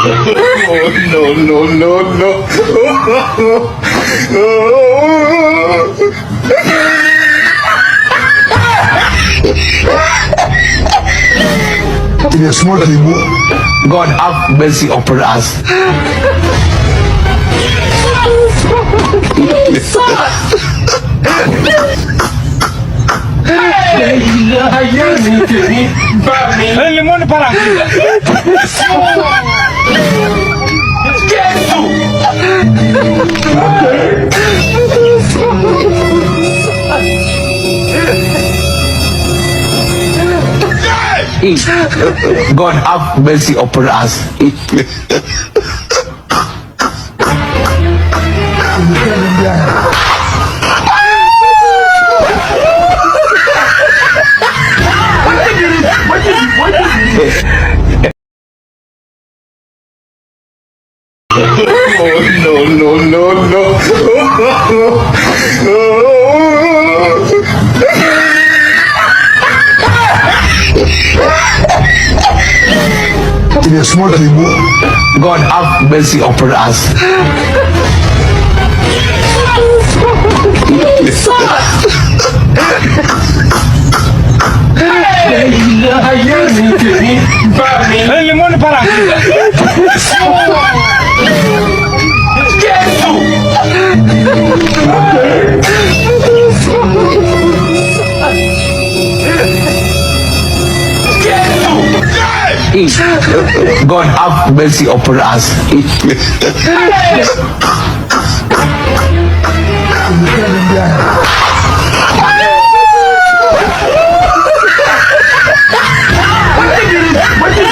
Oh, no, no, no, no. In a small table. God have mercy upon us. Limone para God have mercy upon us. Oh, no, no, no, no. In a small table. God have mercy upon us. Limone para God have mercy upon us. What